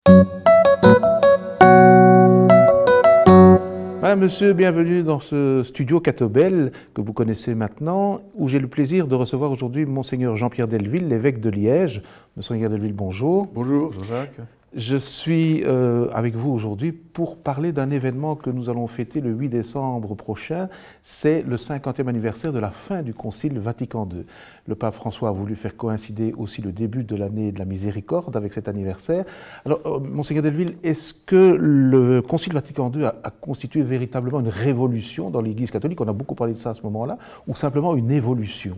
Madame, Monsieur, bienvenue dans ce studio Catobel que vous connaissez maintenant, où j'ai le plaisir de recevoir aujourd'hui Monseigneur Jean-Pierre Delville, l'évêque de Liège. Monseigneur Delville, bonjour. Bonjour Jean-Jacques. Je suis avec vous aujourd'hui pour parler d'un événement que nous allons fêter le 8 décembre prochain. C'est le 50e anniversaire de la fin du Concile Vatican II. Le pape François a voulu faire coïncider aussi le début de l'année de la miséricorde avec cet anniversaire. Alors, Monseigneur Delville, est-ce que le Concile Vatican II a constitué véritablement une révolution dans l'Église catholique? On a beaucoup parlé de ça à ce moment-là, ou simplement une évolution?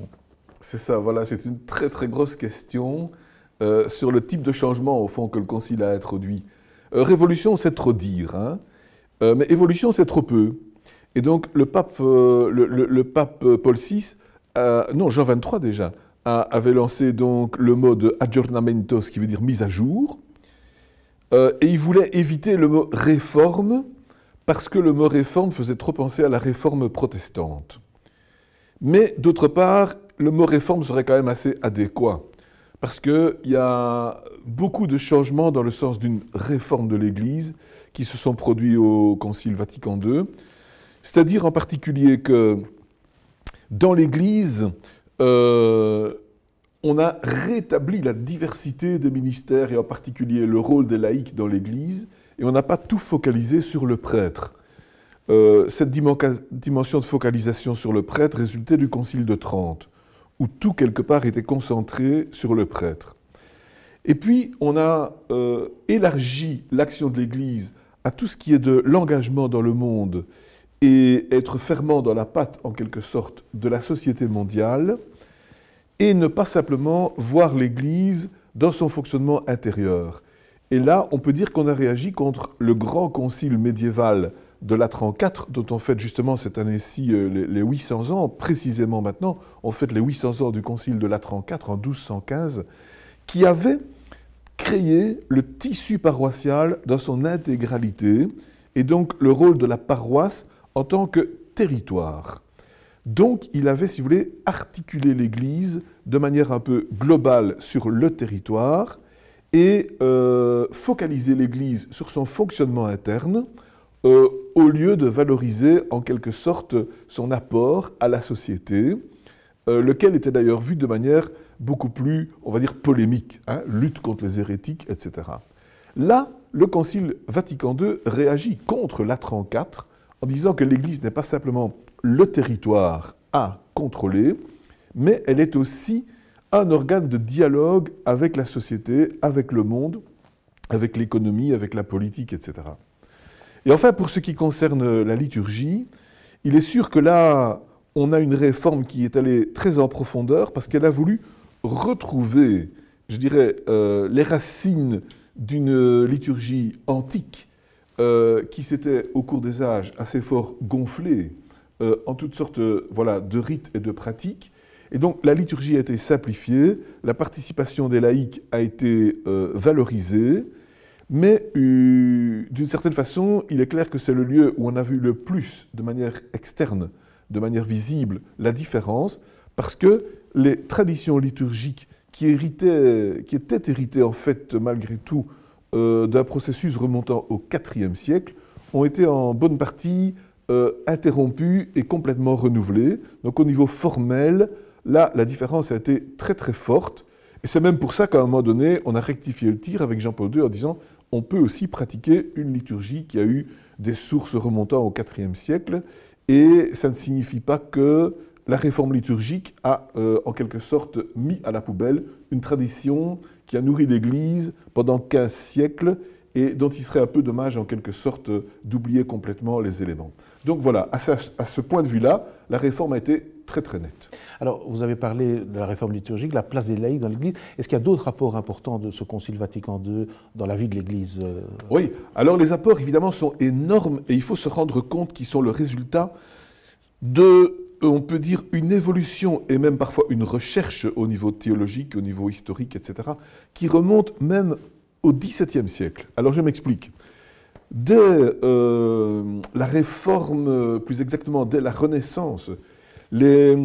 C'est ça, voilà, c'est une très très grosse question. Sur le type de changement, au fond, que le Concile a introduit. Révolution, c'est trop dire, hein, mais évolution, c'est trop peu. Et donc, le pape Paul VI, non, Jean XXIII déjà, avait lancé donc le mot de aggiornamento, ce qui veut dire mise à jour, et il voulait éviter le mot réforme, parce que le mot réforme faisait trop penser à la réforme protestante. Mais d'autre part, le mot réforme serait quand même assez adéquat. Parce qu'il y a beaucoup de changements dans le sens d'une réforme de l'Église qui se sont produits au Concile Vatican II. C'est-à-dire en particulier que dans l'Église, on a rétabli la diversité des ministères et en particulier le rôle des laïcs dans l'Église et on n'a pas tout focalisé sur le prêtre. Cette dimension de focalisation sur le prêtre résultait du Concile de Trente, où tout, quelque part, était concentré sur le prêtre. Et puis, on a élargi l'action de l'Église à tout ce qui est de l'engagement dans le monde et être fermement dans la patte, en quelque sorte, de la société mondiale, et ne pas simplement voir l'Église dans son fonctionnement intérieur. Et là, on peut dire qu'on a réagi contre le grand concile médiéval de Latran IV, dont on fête justement cette année-ci les 800 ans, précisément maintenant, on fête les 800 ans du concile de Latran IV en 1215, qui avait créé le tissu paroissial dans son intégralité, et donc le rôle de la paroisse en tant que territoire. Donc il avait, si vous voulez, articulé l'Église de manière un peu globale sur le territoire, et focalisé l'Église sur son fonctionnement interne, au lieu de valoriser en quelque sorte son apport à la société, lequel était d'ailleurs vu de manière beaucoup plus, on va dire, polémique, hein, lutte contre les hérétiques, etc. Là, le Concile Vatican II réagit contre Latran IV en disant que l'Église n'est pas simplement le territoire à contrôler, mais elle est aussi un organe de dialogue avec la société, avec le monde, avec l'économie, avec la politique, etc. Et enfin, pour ce qui concerne la liturgie, il est sûr que là, on a une réforme qui est allée très en profondeur parce qu'elle a voulu retrouver, je dirais, les racines d'une liturgie antique qui s'était, au cours des âges, assez fort gonflée en toutes sortes voilà, de rites et de pratiques. Et donc, la liturgie a été simplifiée, la participation des laïcs a été valorisée, mais d'une certaine façon, il est clair que c'est le lieu où on a vu le plus, de manière externe, de manière visible, la différence, parce que les traditions liturgiques qui étaient héritées en fait malgré tout d'un processus remontant au IVe siècle, ont été en bonne partie interrompues et complètement renouvelées. Donc au niveau formel, là, la différence a été très très forte. Et c'est même pour ça qu'à un moment donné, on a rectifié le tir avec Jean-Paul II en disant on peut aussi pratiquer une liturgie qui a eu des sources remontant au IVe siècle, et ça ne signifie pas que la réforme liturgique a, en quelque sorte, mis à la poubelle une tradition qui a nourri l'Église pendant 15 siècles et dont il serait un peu dommage, en quelque sorte, d'oublier complètement les éléments. Donc voilà, à ce point de vue-là, la réforme a été très très nette. Alors, vous avez parlé de la réforme liturgique, la place des laïcs dans l'Église. Est-ce qu'il y a d'autres apports importants de ce Concile Vatican II dans la vie de l'Église? Oui, alors les apports, évidemment, sont énormes et il faut se rendre compte qu'ils sont le résultat de, on peut dire, une évolution et même parfois une recherche au niveau théologique, au niveau historique, etc., qui remonte même au XVIIe siècle. Alors je m'explique. Dès la réforme, plus exactement dès la Renaissance, les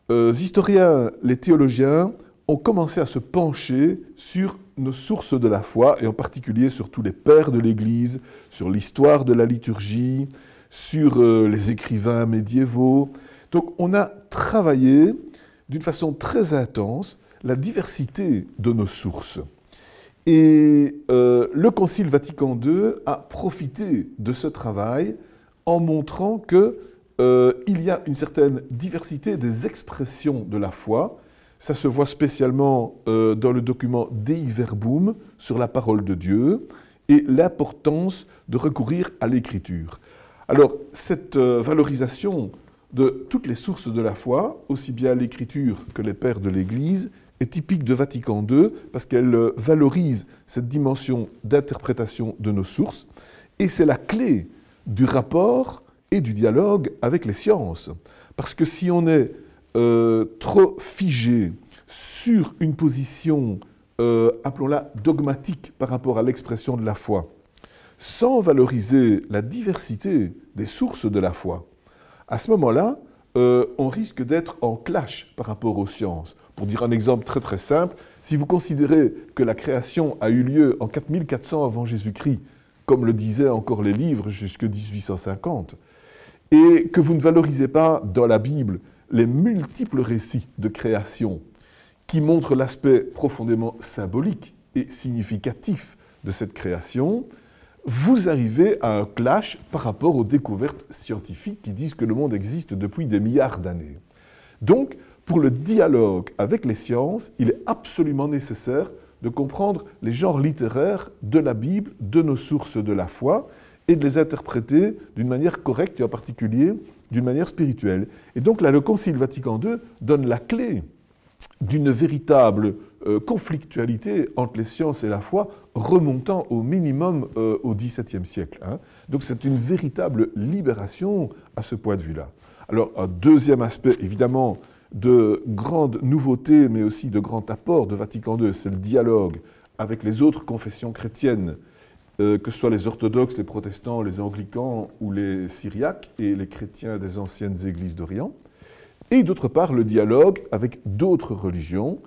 historiens, les théologiens ont commencé à se pencher sur nos sources de la foi, et en particulier sur tous les pères de l'Église, sur l'histoire de la liturgie, sur les écrivains médiévaux. Donc on a travaillé d'une façon très intense la diversité de nos sources. Et le Concile Vatican II a profité de ce travail en montrant qu'il y a une certaine diversité des expressions de la foi. Ça se voit spécialement dans le document Dei Verbum sur la parole de Dieu et l'importance de recourir à l'écriture. Alors, cette valorisation de toutes les sources de la foi, aussi bien l'écriture que les pères de l'Église, est typique de Vatican II parce qu'elle valorise cette dimension d'interprétation de nos sources et c'est la clé du rapport et du dialogue avec les sciences. Parce que si on est trop figé sur une position, appelons-la dogmatique par rapport à l'expression de la foi, sans valoriser la diversité des sources de la foi, à ce moment-là, on risque d'être en clash par rapport aux sciences. Pour dire un exemple très très simple, si vous considérez que la création a eu lieu en 4400 avant Jésus-Christ, comme le disaient encore les livres jusque 1850, et que vous ne valorisez pas dans la Bible les multiples récits de création qui montrent l'aspect profondément symbolique et significatif de cette création, vous arrivez à un clash par rapport aux découvertes scientifiques qui disent que le monde existe depuis des milliards d'années. Donc, pour le dialogue avec les sciences, il est absolument nécessaire de comprendre les genres littéraires de la Bible, de nos sources de la foi, et de les interpréter d'une manière correcte et en particulier d'une manière spirituelle. Et donc là, le Concile Vatican II donne la clé d'une véritable conflictualité entre les sciences et la foi remontant au minimum au XVIIe siècle. Donc c'est une véritable libération à ce point de vue-là. Alors un deuxième aspect, évidemment, de grande nouveauté, mais aussi de grand apport de Vatican II, c'est le dialogue avec les autres confessions chrétiennes, que ce soit les orthodoxes, les protestants, les anglicans ou les syriaques et les chrétiens des anciennes églises d'Orient. Et d'autre part, le dialogue avec d'autres religions,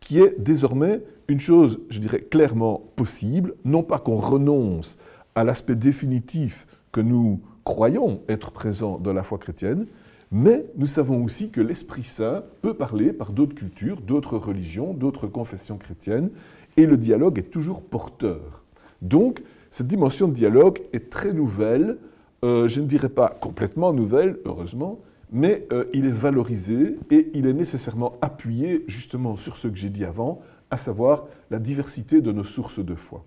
qui est désormais une chose, je dirais, clairement possible, non pas qu'on renonce à l'aspect définitif que nous croyons être présent dans la foi chrétienne, mais nous savons aussi que l'Esprit Saint peut parler par d'autres cultures, d'autres religions, d'autres confessions chrétiennes, et le dialogue est toujours porteur. Donc, cette dimension de dialogue est très nouvelle, je ne dirais pas complètement nouvelle, heureusement, mais il est valorisé et il est nécessairement appuyé justement sur ce que j'ai dit avant, à savoir la diversité de nos sources de foi.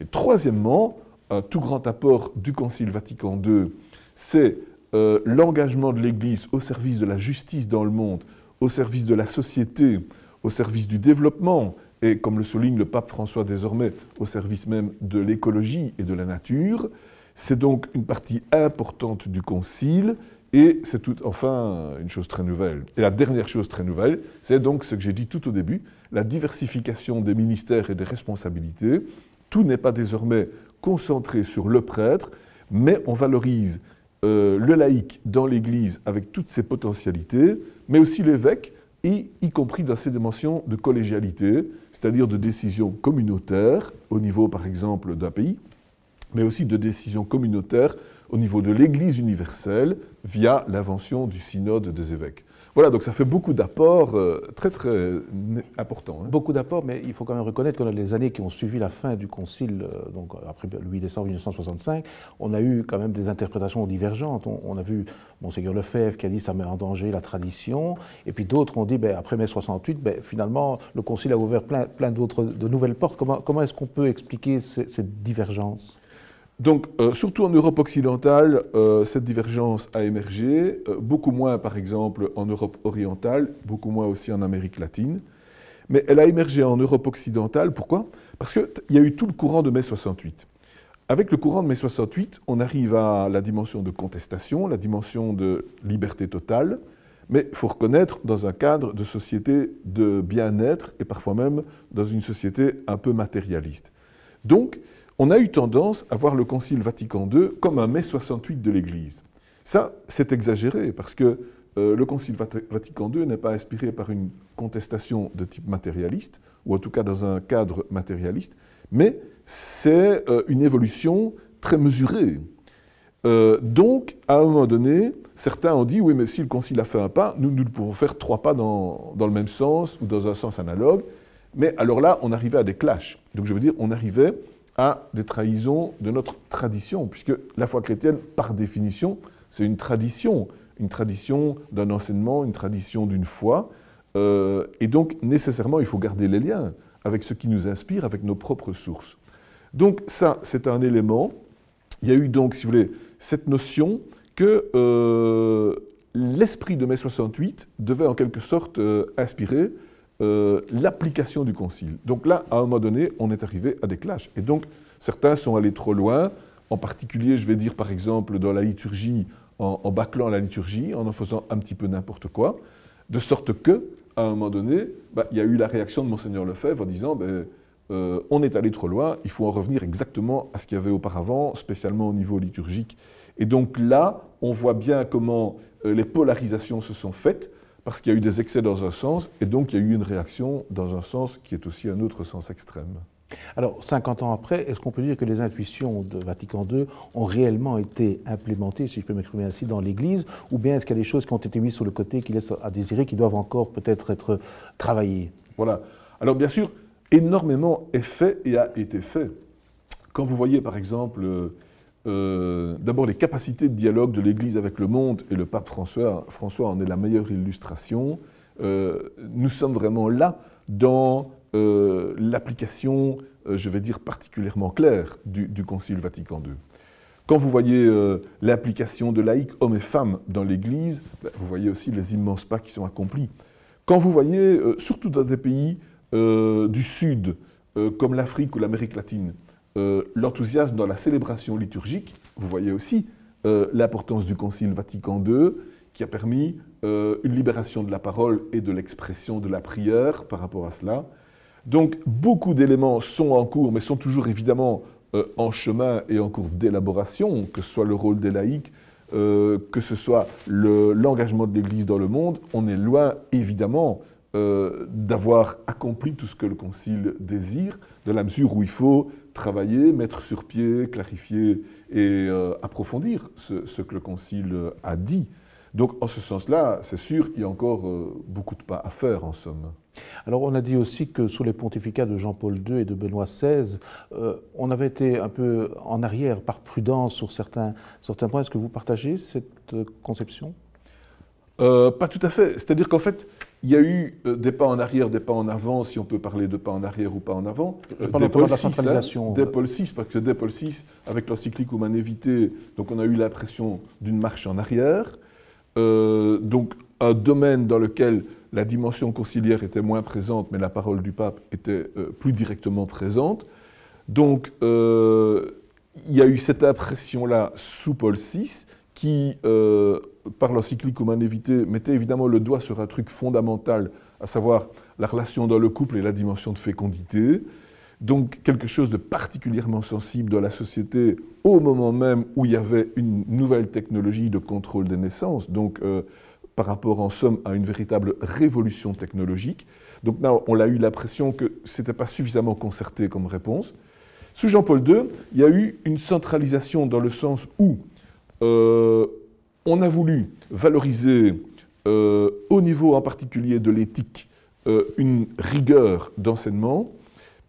Et troisièmement, un tout grand apport du Concile Vatican II, c'est l'engagement de l'Église au service de la justice dans le monde, au service de la société, au service du développement, et comme le souligne le pape François désormais, au service même de l'écologie et de la nature. C'est donc une partie importante du Concile, et c'est enfin une chose très nouvelle. Et la dernière chose très nouvelle, c'est donc ce que j'ai dit tout au début, la diversification des ministères et des responsabilités. Tout n'est pas désormais concentré sur le prêtre, mais on valorise le laïc dans l'Église avec toutes ses potentialités, mais aussi l'évêque, et y compris dans ses dimensions de collégialité, c'est-à-dire de décision communautaire au niveau, par exemple, d'un pays, mais aussi de décision communautaire au niveau de l'Église universelle via l'invention du synode des évêques. Voilà, donc ça fait beaucoup d'apports très très importants. Beaucoup d'apports, mais il faut quand même reconnaître que dans les années qui ont suivi la fin du Concile, donc après le 8 décembre 1965, on a eu quand même des interprétations divergentes. On a vu Monseigneur Lefebvre qui a dit ça met en danger la tradition, et puis d'autres ont dit après mai 68, finalement le Concile a ouvert plein de nouvelles portes. Comment est-ce qu'on peut expliquer cette divergence ? Donc, surtout en Europe occidentale, cette divergence a émergé, beaucoup moins par exemple en Europe orientale, beaucoup moins aussi en Amérique latine, mais elle a émergé en Europe occidentale, pourquoi ? Parce qu'il y a eu tout le courant de mai 68. Avec le courant de mai 68, on arrive à la dimension de contestation, la dimension de liberté totale, mais il faut reconnaître dans un cadre de société de bien-être et parfois même dans une société un peu matérialiste. Donc, on a eu tendance à voir le Concile Vatican II comme un mai 68 de l'Église. Ça, c'est exagéré, parce que le Concile Vatican II n'est pas inspiré par une contestation de type matérialiste, ou en tout cas dans un cadre matérialiste, mais c'est une évolution très mesurée. Donc, à un moment donné, certains ont dit, oui, mais si le Concile a fait un pas, nous pouvons faire 3 pas dans le même sens ou dans un sens analogue. Mais alors là, on arrivait à des clashs. Donc, je veux dire, on arrivait à des trahisons de notre tradition, puisque la foi chrétienne, par définition, c'est une tradition d'un enseignement, une tradition d'une foi. Et donc, nécessairement, il faut garder les liens avec ce qui nous inspire, avec nos propres sources. Donc, ça, c'est un élément. Il y a eu donc, si vous voulez, cette notion que l'esprit de mai 68 devait en quelque sorte inspirer l'application du concile. Donc là, à un moment donné, on est arrivé à des clashs. Et donc, certains sont allés trop loin, en particulier, je vais dire par exemple, dans la liturgie, en bâclant la liturgie, en faisant un petit peu n'importe quoi, de sorte que, à un moment donné, il y a eu la réaction de Monseigneur Lefebvre en disant on est allé trop loin, il faut en revenir exactement à ce qu'il y avait auparavant, spécialement au niveau liturgique. Et donc là, on voit bien comment les polarisations se sont faites, parce qu'il y a eu des excès dans un sens, et donc il y a eu une réaction dans un sens qui est aussi un autre sens extrême. Alors, 50 ans après, est-ce qu'on peut dire que les intuitions de Vatican II ont réellement été implémentées, si je peux m'exprimer ainsi, dans l'Église, ou bien est-ce qu'il y a des choses qui ont été mises sur le côté, qui laissent à désirer, qui doivent encore peut-être être travaillées? Voilà. Alors bien sûr, énormément est fait et a été fait. Quand vous voyez par exemple, d'abord les capacités de dialogue de l'Église avec le monde, et le pape François en est la meilleure illustration, nous sommes vraiment là dans l'application, je vais dire, particulièrement claire du Concile Vatican II. Quand vous voyez l'application de laïcs, hommes et femmes, dans l'Église, vous voyez aussi les immenses pas qui sont accomplis. Quand vous voyez, surtout dans des pays du Sud, comme l'Afrique ou l'Amérique latine, l'enthousiasme dans la célébration liturgique, vous voyez aussi l'importance du Concile Vatican II, qui a permis une libération de la parole et de l'expression de la prière par rapport à cela. Donc, beaucoup d'éléments sont en cours, mais sont toujours évidemment en chemin et en cours d'élaboration, que ce soit le rôle des laïcs, que ce soit l'engagement de l'Église dans le monde. On est loin, évidemment, d'avoir accompli tout ce que le Concile désire, dans la mesure où il faut travailler, mettre sur pied, clarifier et approfondir ce que le Concile a dit. Donc, en ce sens-là, c'est sûr, il y a encore beaucoup de pas à faire, en somme. Alors, on a dit aussi que sous les pontificats de Jean-Paul II et de Benoît XVI, on avait été un peu en arrière, par prudence, sur certains points. Est-ce que vous partagez cette conception? Pas tout à fait. C'est-à-dire qu'en fait, il y a eu des pas en arrière, des pas en avant, si on peut parler de pas en arrière ou pas en avant. Dès Paul VI, dès Paul VI, parce que dès Paul VI, avec l'encyclique Humanae Vitae, donc on a eu l'impression d'une marche en arrière. Donc un domaine dans lequel la dimension conciliaire était moins présente, mais la parole du pape était plus directement présente. Donc il y a eu cette impression-là sous Paul VI qui, par l'encyclique Humanae Vitae, mettait évidemment le doigt sur un truc fondamental, à savoir la relation dans le couple et la dimension de fécondité. Donc quelque chose de particulièrement sensible dans la société au moment même où il y avait une nouvelle technologie de contrôle des naissances, donc par rapport en somme à une véritable révolution technologique. Donc là, on a eu l'impression que ce n'était pas suffisamment concerté comme réponse. Sous Jean-Paul II, il y a eu une centralisation dans le sens où on a voulu valoriser au niveau en particulier de l'éthique une rigueur d'enseignement.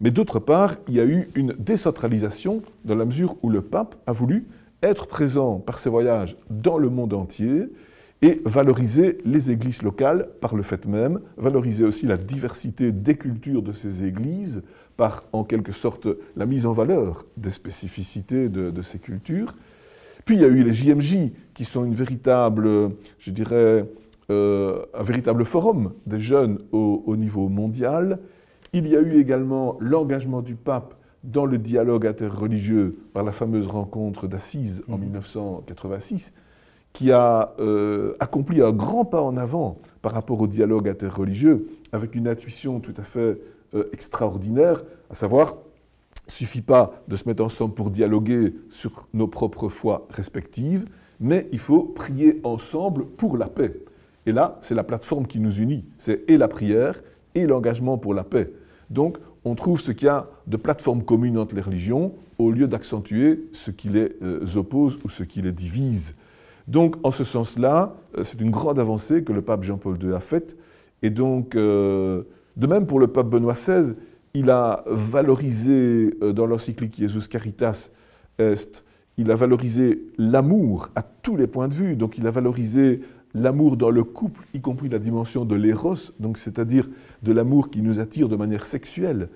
Mais d'autre part, il y a eu une décentralisation dans la mesure où le pape a voulu être présent par ses voyages dans le monde entier et valoriser les églises locales par le fait même, valoriser aussi la diversité des cultures de ces églises par, en quelque sorte, la mise en valeur des spécificités de ces cultures. Puis il y a eu les JMJ, qui sont une véritable, je dirais, un véritable forum des jeunes au niveau mondial. Il y a eu également l'engagement du pape dans le dialogue interreligieux par la fameuse rencontre d'Assise en 1986, qui a accompli un grand pas en avant par rapport au dialogue interreligieux, avec une intuition tout à fait extraordinaire, à savoir, il ne suffit pas de se mettre ensemble pour dialoguer sur nos propres foi respectives, mais il faut prier ensemble pour la paix. Et là, c'est la plateforme qui nous unit. C'est et la prière et l'engagement pour la paix. Donc, on trouve ce qu'il y a de plateforme commune entre les religions au lieu d'accentuer ce qui les oppose ou ce qui les divise. Donc, en ce sens-là, c'est une grande avancée que le pape Jean-Paul II a faite. Et donc, de même pour le pape Benoît XVI, il a valorisé dans l'encyclique Jesus Caritas Est, il a valorisé l'amour à tous les points de vue. Donc, il a valorisé l'amour dans le couple, y compris la dimension de l'éros, donc c'est-à-dire de l'amour qui nous attire de manière sexuelle.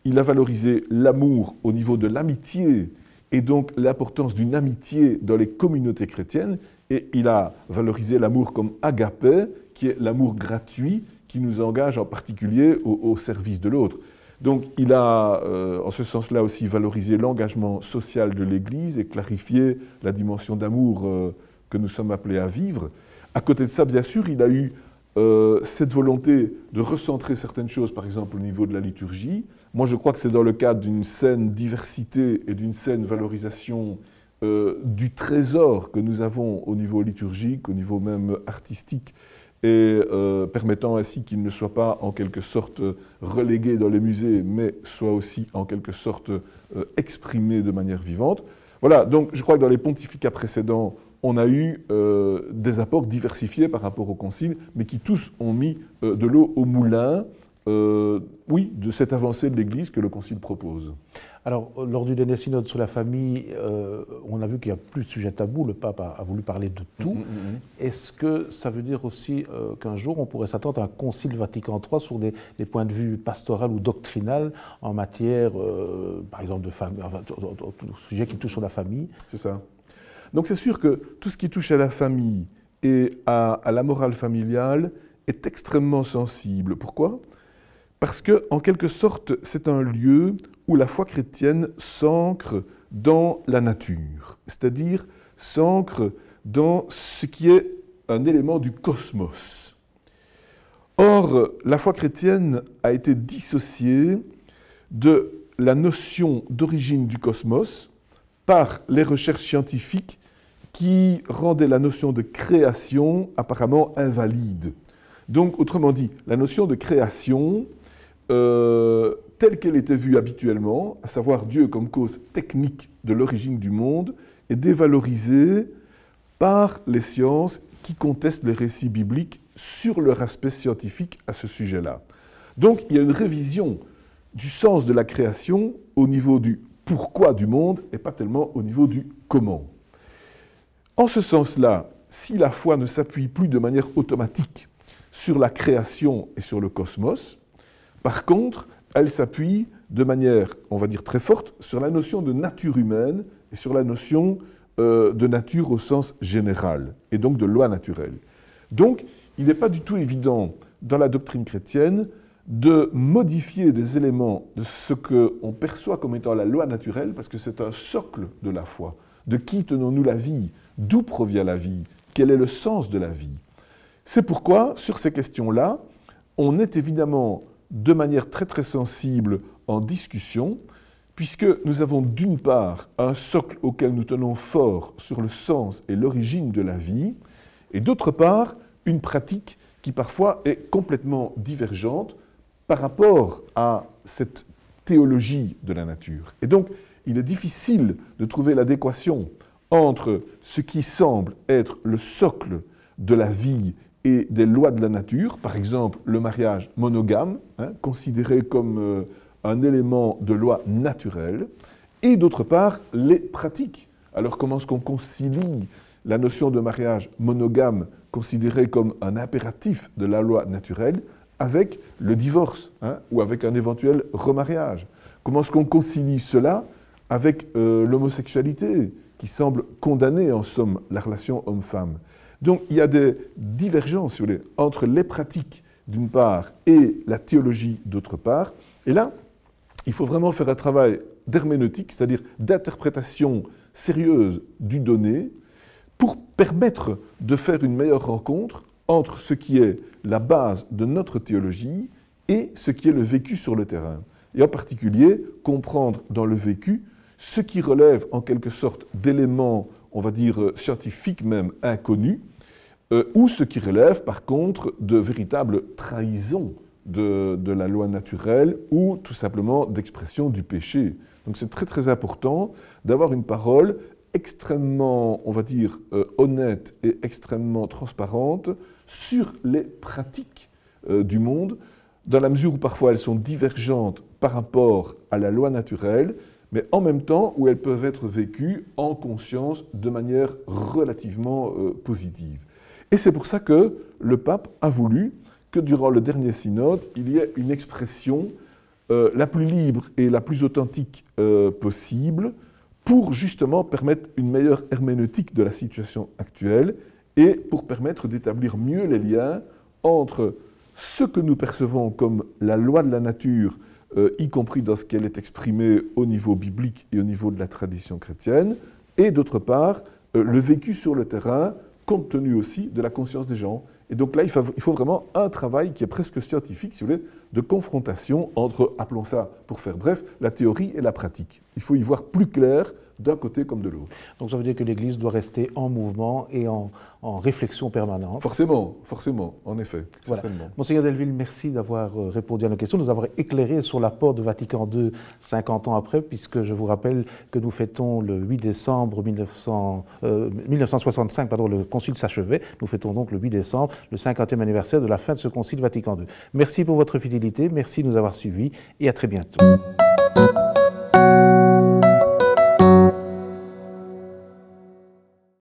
Il a valorisé l'amour au niveau de l'amitié, et donc l'importance d'une amitié dans les communautés chrétiennes, et il a valorisé l'amour comme agapé, qui est l'amour gratuit, qui nous engage en particulier au service de l'autre. Donc il a, en ce sens-là aussi, valorisé l'engagement social de l'Église et clarifié la dimension d'amour que nous sommes appelés à vivre. À côté de ça, bien sûr, il a eu cette volonté de recentrer certaines choses, par exemple au niveau de la liturgie. Moi, je crois que c'est dans le cadre d'une saine diversité et d'une saine valorisation du trésor que nous avons au niveau liturgique, au niveau même artistique, et permettant ainsi qu'il ne soit pas en quelque sorte relégué dans les musées, mais soit aussi en quelque sorte exprimé de manière vivante. Voilà, donc je crois que dans les pontificats précédents, on a eu des apports diversifiés par rapport au Concile, mais qui tous ont mis de l'eau au moulin, oui, de cette avancée de l'Église que le Concile propose. Alors, lors du dernier synode sur la famille, on a vu qu'il n'y a plus de sujet tabou, le pape a voulu parler de tout. Est-ce que ça veut dire aussi qu'un jour, on pourrait s'attendre à un concile Vatican III sur des points de vue pastoral ou doctrinal en matière, par exemple, de famille, enfin, sujet qui touche sur la famille? C'est ça. Donc c'est sûr que tout ce qui touche à la famille et à la morale familiale est extrêmement sensible. Pourquoi ? Parce que, en quelque sorte, c'est un lieu où la foi chrétienne s'ancre dans la nature, c'est-à-dire s'ancre dans ce qui est un élément du cosmos. Or, la foi chrétienne a été dissociée de la notion d'origine du cosmos par les recherches scientifiques qui rendaient la notion de création apparemment invalide. Donc, autrement dit, la notion de création, telle qu'elle était vue habituellement, à savoir Dieu comme cause technique de l'origine du monde, est dévalorisée par les sciences qui contestent les récits bibliques sur leur aspect scientifique à ce sujet-là. Donc, il y a une révision du sens de la création au niveau du pourquoi du monde et pas tellement au niveau du comment. En ce sens-là, si la foi ne s'appuie plus de manière automatique sur la création et sur le cosmos, par contre, elle s'appuie de manière, on va dire, très forte sur la notion de nature humaine et sur la notion de nature au sens général, et donc de loi naturelle. Donc, il n'est pas du tout évident dans la doctrine chrétienne de modifier des éléments de ce qu'on perçoit comme étant la loi naturelle, parce que c'est un socle de la foi. De qui tenons-nous la vie? D'où provient la vie? Quel est le sens de la vie? C'est pourquoi, sur ces questions-là, on est évidemment de manière très très sensible en discussion, puisque nous avons d'une part un socle auquel nous tenons fort sur le sens et l'origine de la vie, et d'autre part une pratique qui parfois est complètement divergente par rapport à cette théologie de la nature. Et donc, il est difficile de trouver l'adéquation entre ce qui semble être le socle de la vie et des lois de la nature, par exemple le mariage monogame, considéré comme un élément de loi naturelle, et d'autre part les pratiques. Alors comment est-ce qu'on concilie la notion de mariage monogame considéré comme un impératif de la loi naturelle avec le divorce ou avec un éventuel remariage? Comment est-ce qu'on concilie cela avec l'homosexualité qui semble condamner en somme la relation homme-femme? Donc il y a des divergences si vous voulez, entre les pratiques d'une part et la théologie d'autre part. Et là, il faut vraiment faire un travail d'herméneutique, c'est-à-dire d'interprétation sérieuse du donné, pour permettre de faire une meilleure rencontre entre ce qui est la base de notre théologie et ce qui est le vécu sur le terrain. Et en particulier, comprendre dans le vécu ce qui relève en quelque sorte d'éléments, on va dire scientifiques même, inconnus, ou ce qui relève par contre de véritables trahisons de la loi naturelle ou tout simplement d'expression du péché. Donc c'est très très important d'avoir une parole extrêmement, on va dire, honnête et extrêmement transparente sur les pratiques du monde, dans la mesure où parfois elles sont divergentes par rapport à la loi naturelle, mais en même temps où elles peuvent être vécues en conscience de manière relativement positive. Et c'est pour ça que le pape a voulu que durant le dernier synode, il y ait une expression la plus libre et la plus authentique possible pour justement permettre une meilleure herméneutique de la situation actuelle et pour permettre d'établir mieux les liens entre ce que nous percevons comme la loi de la nature, y compris dans ce qu'elle est exprimée au niveau biblique et au niveau de la tradition chrétienne, et d'autre part, le vécu sur le terrain, compte tenu aussi de la conscience des gens. Et donc là, il faut vraiment un travail qui est presque scientifique, si vous voulez, de confrontation entre, appelons ça, pour faire bref, la théorie et la pratique. Il faut y voir plus clair d'un côté comme de l'autre. Donc ça veut dire que l'Église doit rester en mouvement et en réflexion permanente. Forcément, en effet, voilà. certainement. Monseigneur Delville, merci d'avoir répondu à nos questions, de nous avoir éclairé sur l'apport de Vatican II 50 ans après, puisque je vous rappelle que nous fêtons le 8 décembre 1965, le concile s'achevait, nous fêtons donc le 8 décembre, le 50e anniversaire de la fin de ce concile Vatican II. Merci pour votre fidélité, merci de nous avoir suivis et à très bientôt.